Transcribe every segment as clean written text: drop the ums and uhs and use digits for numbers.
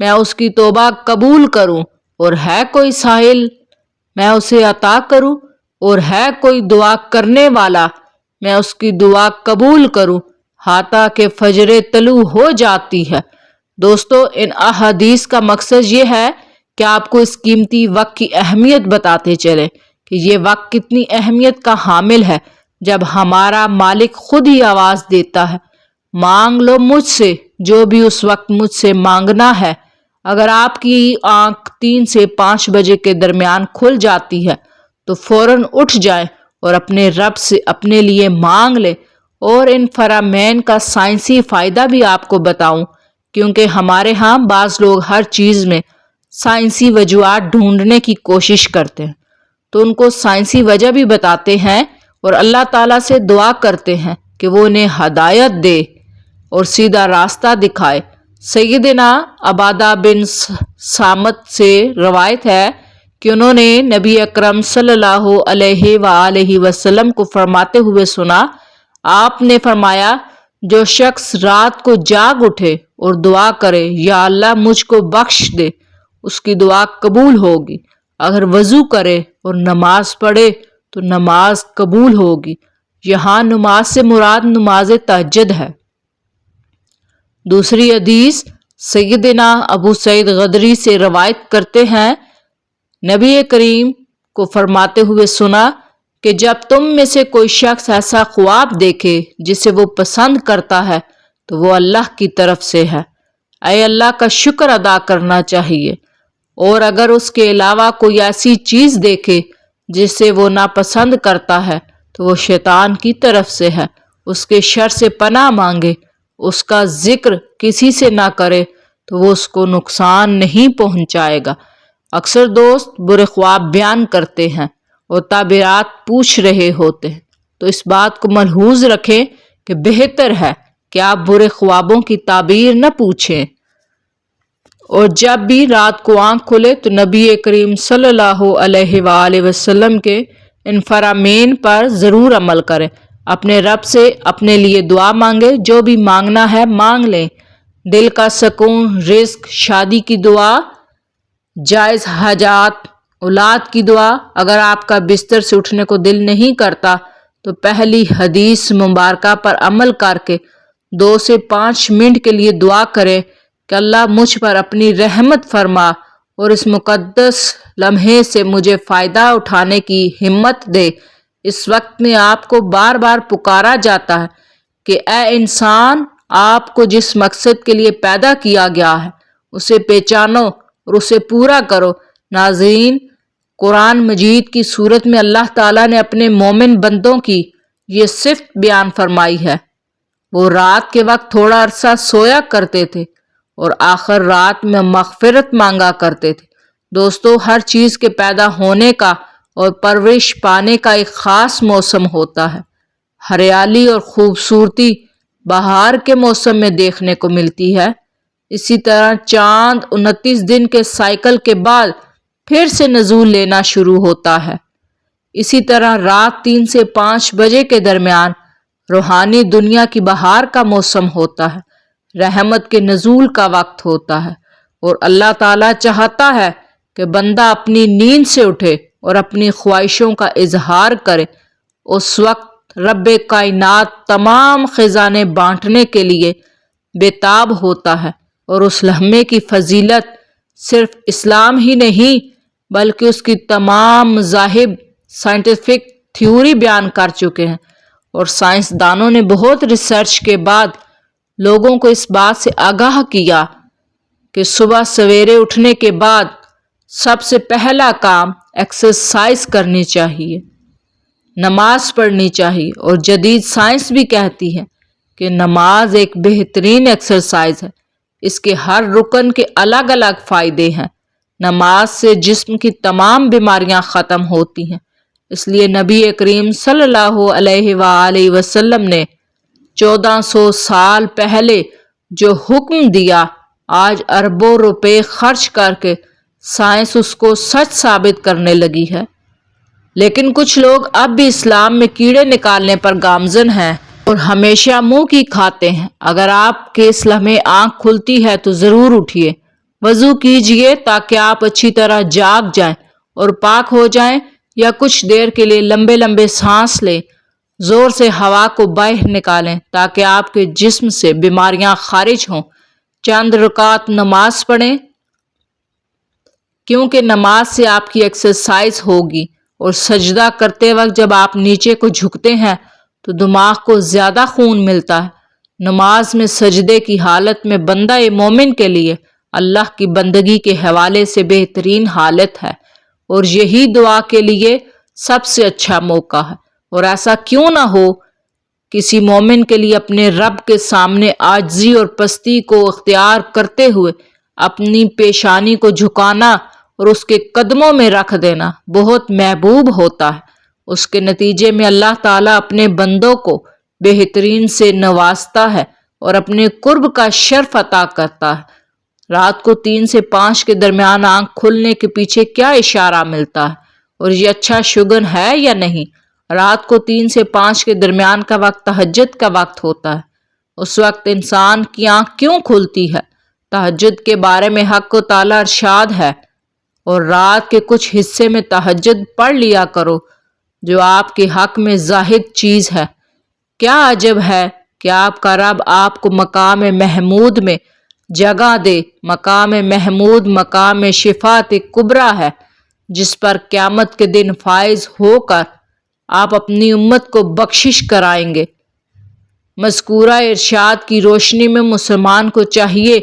میں اس کی توبہ قبول کروں، اور ہے کوئی سائل میں اسے عطا کروں، اور ہے کوئی دعا کرنے والا میں اس کی دعا قبول کروں حتیٰ کہ فجر طلوع ہو جاتی ہے۔ دوستو، ان احادیث کا مقصد یہ ہے کہ آپ کو اس قیمتی وقت کی اہمیت بتاتے چلے کہ یہ وقت کتنی اہمیت کا حامل ہے، جب ہمارا مالک خود ہی آواز دیتا ہے، مانگ لو مجھ سے جو بھی اس وقت مجھ سے مانگنا ہے۔ اگر آپ کی آنکھ 3 سے 5 بجے کے درمیان کھل جاتی ہے تو فوراً اٹھ جائیں اور اپنے رب سے اپنے لیے مانگ لیں۔ اور ان فرامین کا سائنسی فائدہ بھی آپ کو بتاؤں، کیونکہ ہمارے ہاں بعض لوگ ہر چیز میں سائنسی وجوہات ڈھونڈنے کی کوشش کرتے ہیں، تو ان کو سائنسی وجہ بھی بتاتے ہیں اور اللہ تعالیٰ سے دعا کرتے ہیں کہ وہ انہیں ہدایت دے اور سیدھا راستہ دکھائے۔ سیدنا عبادہ بن صامت سے روایت ہے کہ انہوں نے نبی اکرم صلی اللہ علیہ وآلہ وسلم کو فرماتے ہوئے سنا، آپ نے فرمایا، جو شخص رات کو جاگ اٹھے اور دعا کرے یا اللہ مجھ کو بخش دے، اس کی دعا قبول ہوگی۔ اگر وضو کرے اور نماز پڑھے تو نماز قبول ہوگی۔ یہاں نماز سے مراد نماز تہجد ہے۔ دوسری حدیث سیدنا ابو سعید غدری سے روایت کرتے ہیں، نبی کریم کو فرماتے ہوئے سنا کہ جب تم میں سے کوئی شخص ایسا خواب دیکھے جسے وہ پسند کرتا ہے تو وہ اللہ کی طرف سے ہے، اے اللہ کا شکر ادا کرنا چاہیے، اور اگر اس کے علاوہ کوئی ایسی چیز دیکھے جسے وہ ناپسند کرتا ہے تو وہ شیطان کی طرف سے ہے، اس کے شر سے پناہ مانگے، اس کا ذکر کسی سے نہ کرے تو وہ اس کو نقصان نہیں پہنچائے گا۔ اکثر دوست برے خواب بیان کرتے ہیں اور تعبیرات پوچھ رہے ہوتے ہیں، تو اس بات کو ملحوظ رکھیں کہ بہتر ہے کہ آپ برے خوابوں کی تعبیر نہ پوچھیں، اور جب بھی رات کو آنکھ کھلے تو نبی کریم صلی اللہ علیہ وآلہ وسلم کے ان فرامین پر ضرور عمل کریں۔ اپنے رب سے اپنے لیے دعا مانگے، جو بھی مانگنا ہے مانگ لیں، دل کا سکون، رزق، شادی کی دعا، جائز حاجات، اولاد کی دعا۔ اگر آپ کا بستر سے اٹھنے کو دل نہیں کرتا تو پہلی حدیث مبارکہ پر عمل کر کے 2 سے 5 منٹ کے لیے دعا کریں کہ اللہ مجھ پر اپنی رحمت فرما اور اس مقدس لمحے سے مجھے فائدہ اٹھانے کی ہمت دے۔ اس وقت میں آپ کو بار بار پکارا جاتا ہے کہ اے انسان، آپ کو جس مقصد کے لیے پیدا کیا گیا ہے اسے پہچانو اور اسے پورا کرو۔ ناظرین، قرآن مجید کی صورت میں اللہ تعالیٰ نے اپنے مومن بندوں کی یہ صفت بیان فرمائی ہے، وہ رات کے وقت تھوڑا عرصہ سویا کرتے تھے اور آخر رات میں مغفرت مانگا کرتے تھے۔ دوستو، ہر چیز کے پیدا ہونے کا اور پرورش پانے کا ایک خاص موسم ہوتا ہے۔ ہریالی اور خوبصورتی بہار کے موسم میں دیکھنے کو ملتی ہے، اسی طرح چاند 29 دن کے سائیکل کے بعد پھر سے نزول لینا شروع ہوتا ہے۔ اسی طرح رات 3 سے 5 بجے کے درمیان روحانی دنیا کی بہار کا موسم ہوتا ہے، رحمت کے نزول کا وقت ہوتا ہے، اور اللہ تعالیٰ چاہتا ہے کہ بندہ اپنی نیند سے اٹھے اور اپنی خواہشوں کا اظہار کرے۔ اس وقت رب کائنات تمام خزانے بانٹنے کے لیے بےتاب ہوتا ہے، اور اس لمحے کی فضیلت صرف اسلام ہی نہیں بلکہ اس کی تمام مذاہب سائنٹیفک تھیوری بیان کر چکے ہیں، اور سائنسدانوں نے بہت ریسرچ کے بعد لوگوں کو اس بات سے آگاہ کیا کہ صبح سویرے اٹھنے کے بعد سب سے پہلا کام ایکسرسائز کرنی چاہیے، نماز پڑھنی چاہیے، اور جدید سائنس بھی کہتی ہے کہ نماز ایک بہترین ایکسرسائز ہے، اس کے ہر رکن کے الگ الگ فائدے ہیں۔ نماز سے جسم کی تمام بیماریاں ختم ہوتی ہیں، اس لیے نبی کریم صلی اللہ علیہ وآلہ وسلم نے 1400 سال پہلے جو حکم دیا، آج اربوں روپے خرچ کر کے سائنس اس کو سچ ثابت کرنے لگی ہے۔ لیکن کچھ لوگ اب بھی اسلام میں کیڑے نکالنے پر گامزن ہیں اور ہمیشہ منہ کی کھاتے ہیں۔ اگر آپ کے اس لمحے آنکھ کھلتی ہے تو ضرور اٹھیے، وضو کیجئے تاکہ آپ اچھی طرح جاگ جائیں اور پاک ہو جائیں، یا کچھ دیر کے لیے لمبے لمبے سانس لیں، زور سے ہوا کو باہر نکالیں تاکہ آپ کے جسم سے بیماریاں خارج ہوں۔ چند رکعت نماز پڑھیں، کیونکہ نماز سے آپ کی ایکسرسائز ہوگی، اور سجدہ کرتے وقت جب آپ نیچے کو جھکتے ہیں تو دماغ کو زیادہ خون ملتا ہے۔ نماز میں سجدے کی حالت میں بندہ مومن کے لیے اللہ کی بندگی کے حوالے سے بہترین حالت ہے، اور یہی دعا کے لیے سب سے اچھا موقع ہے۔ اور ایسا کیوں نہ ہو کسی مومن کے لیے اپنے رب کے سامنے عاجزی اور پستی کو اختیار کرتے ہوئے اپنی پیشانی کو جھکانا اور اس کے قدموں میں رکھ دینا بہت محبوب ہوتا ہے۔ اس کے نتیجے میں اللہ تعالیٰ اپنے بندوں کو بہترین سے نوازتا ہے اور اپنے قرب کا شرف عطا کرتا ہے۔ رات کو 3 سے 5 کے درمیان آنکھ کھلنے کے پیچھے کیا اشارہ ملتا ہے، اور یہ اچھا شگن ہے یا نہیں؟ رات کو 3 سے 5 کے درمیان کا وقت تہجد کا وقت ہوتا ہے۔ اس وقت انسان کی آنکھ کیوں کھلتی ہے؟ تہجد کے بارے میں حق و تعالی ارشاد ہے، اور رات کے کچھ حصے میں تہجد پڑھ لیا کرو جو آپ کے حق میں زاہد چیز ہے۔ کیا عجب ہے کہ آپ کا رب آپ کو مقام محمود میں جگہ دے۔ مقام محمود مقام شفاعت کبریٰ ہے، جس پر قیامت کے دن فائز ہو کر آپ اپنی امت کو بخشش کرائیں گے۔ مذکورہ ارشاد کی روشنی میں مسلمان کو چاہیے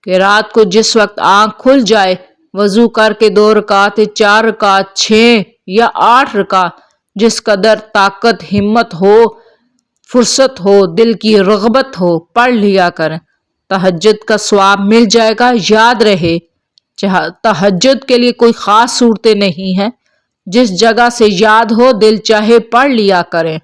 کہ رات کو جس وقت آنکھ کھل جائے وضو کر کے 2 رکعت، 4 رکعت، 6 یا 8 رکعت، جس قدر طاقت، ہمت ہو، فرصت ہو، دل کی رغبت ہو، پڑھ لیا کریں۔ تہجد کا ثواب مل جائے گا۔ یاد رہے، تہجد کے لیے کوئی خاص صورتیں نہیں ہیں، جس جگہ سے یاد ہو دل چاہے پڑھ لیا کریں۔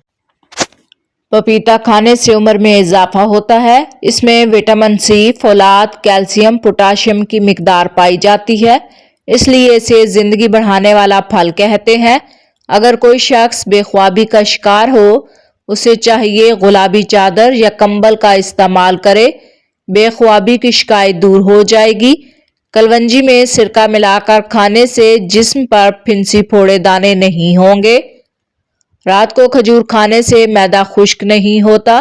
پپیتا کھانے سے عمر میں اضافہ ہوتا ہے۔ اس میں وٹامن سی، فولاد، کیلشیم، پوٹاشیم کی مقدار پائی جاتی ہے، اس لیے اسے زندگی بڑھانے والا پھل کہتے ہیں۔ اگر کوئی شخص بے خوابی کا شکار ہو، اسے چاہیے گلابی چادر یا کمبل کا استعمال کرے، بے خوابی کی شکایت دور ہو جائے گی۔ کلونجی میں سرکہ ملا کر کھانے سے جسم پر پھنسی پھوڑے دانے نہیں ہوں گے۔ رات کو کھجور کھانے سے معدہ خشک نہیں ہوتا،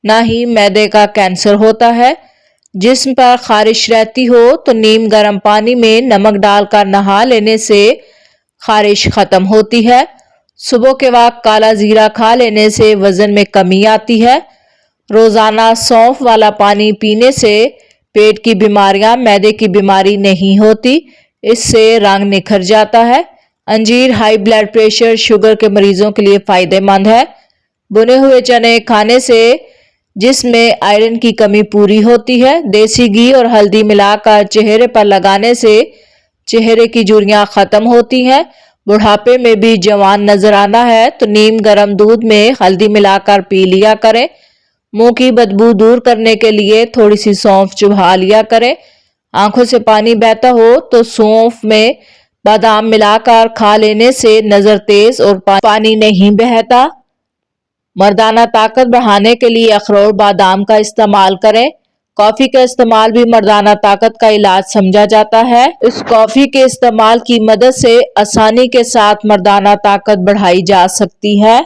نہ ہی معدے کا کینسر ہوتا ہے۔ جسم پر خارش رہتی ہو تو نیم گرم پانی میں نمک ڈال کر نہا لینے سے خارش ختم ہوتی ہے۔ صبح کے وقت کالا زیرہ کھا لینے سے وزن میں کمی آتی ہے۔ روزانہ سونف والا پانی پینے سے پیٹ کی بیماریاں، معدے کی بیماری نہیں ہوتی، اس سے رنگ نکھر جاتا ہے۔ انجیر ہائی بلڈ پریشر، شوگر کے مریضوں کے لیے فائدہ مند ہے۔ بنے ہوئے چنے کھانے سے جسم میں آئرن کی کمی پوری ہوتی ہے۔ دیسی گھی اور ہلدی ملا کر چہرے پر لگانے سے چہرے کی جھریاں ختم ہوتی ہیں۔ بڑھاپے میں بھی جوان نظر آنا ہے تو نیم گرم دودھ میں ہلدی ملا کر پی لیا کریں۔ منہ کی بدبو دور کرنے کے لیے تھوڑی سی سونف چبھا لیا کریں۔ آنکھوں سے پانی بہتا ہو تو سونف میں بادام ملا کر کھا لینے سے نظر تیز اور پانی نہیں بہتا۔ مردانہ طاقت بڑھانے کے لیے اخروٹ بادام کا استعمال کریں۔ کافی کا استعمال بھی مردانہ طاقت کا علاج سمجھا جاتا ہے۔ اس کافی کے استعمال کی مدد سے آسانی کے ساتھ مردانہ طاقت بڑھائی جا سکتی ہے۔